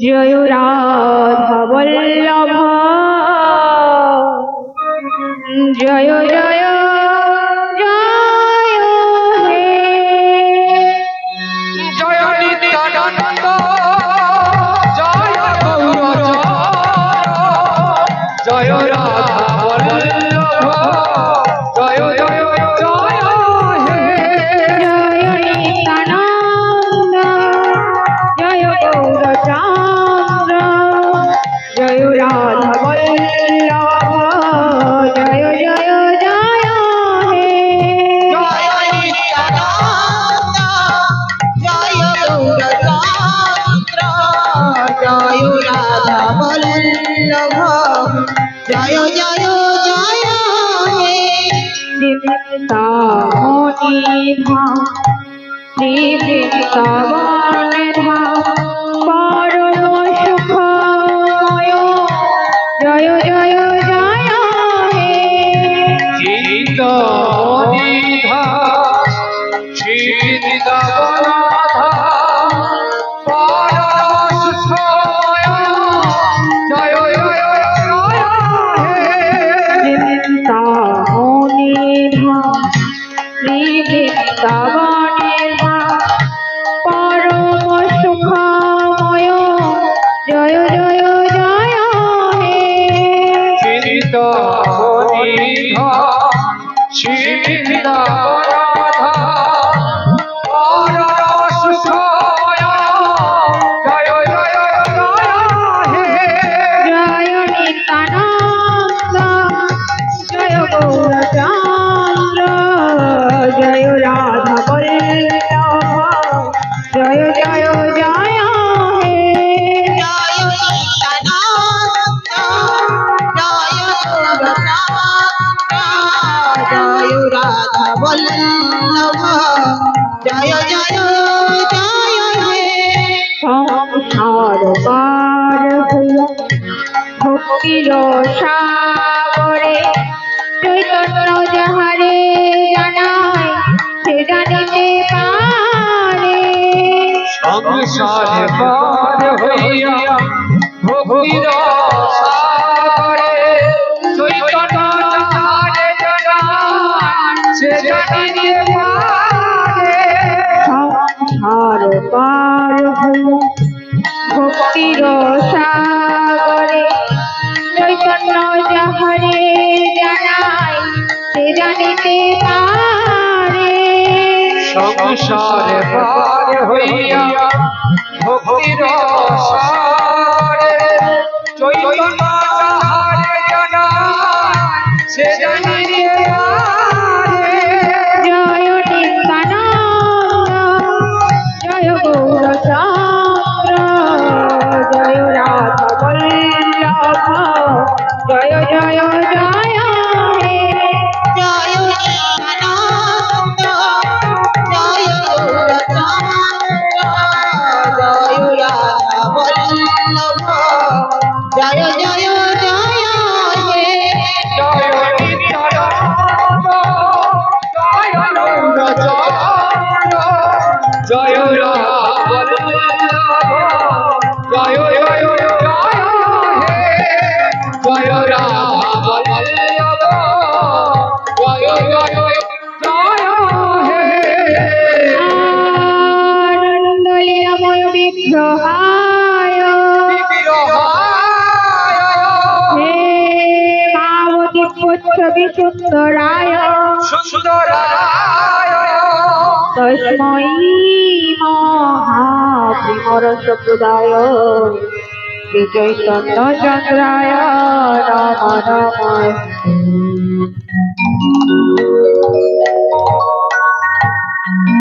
জয় রাধা বল্লভ জয় জয় জয় হে জয় নিত্যানন্দ জয় গৌর জয় রাধা বল্লভ জয় জয় জয় হে জয় নিত্যানন্দ জয় গৌরচন্দ্র জয় রাধা বল্লভ জয় জয় জয় হে জয় নিত্যানন্দ জয় গৌরচন্দ্র জয় রাধা বল্লভ জয় জয় জয় হে দীপ্তামণিধা দীপ্তাবনধা পরম সুখময় জয় জয় জয় হে চিত্তনিধা চিত্তবনাধা পরম সুখময় জয় জয় জয় হে দীপ্তামণিধা দীপ্তাবনধা পরম সুখময় জয় জয় জয় হে চিত্তনিধা চিত্তবনাধা পরম সুখময় জয় জয় জয় হে জয় নিত্যানন্দ জয় গৌরচন্দ্র জয় রাধা বল্লভ জয় জয় জয় হে জয় নিত্যানন্দ জয় গৌরচন্দ্র জয় রাধা বল্লভ জয় জয় জয় হে সংসার পার হইয়া ভক্তির সাগরে চৈতন্য যাহারে জানায় সে জানিতে পারে সংসারে পার হইয়া ভক্তির সাগরে চৈতন্য যাহারে জানায় সে জানিতে পারে সংসার পার হইয়া ভক্তির সাগরে চৈতন্য যাহারে জানায় সে জানিতে পারে সংসারে পার হইয়া ভক্তির সাগরে চৈতন্য যাহারে জানায় সে জানিতে পারে জয় নিত্যানন্দ জয় গৌরচন্দ্র জয় রাধা বল্লভ জয় জয় জয় হে জয় নিত্যানন্দ জয় গৌরচন্দ্র জয় রাধা বল্লভ জয় জয় জয় হে জয় নিত্যানন্দ জয় গৌরচন্দ্র জয় রাধা বল্লভ জয় জয় জয় হে জয় রাধা বল্লভ জয় জয় জয় হে আনন্দ লীলাময় বিগ্রহায় হে মাবতী পুচ্ছবি সুন্দরায় সুন্দরায় তস্मै মহাপ্রিমরস প্রদায় শ্রী চৈতন্য চন্দ্রায় নম নমঃ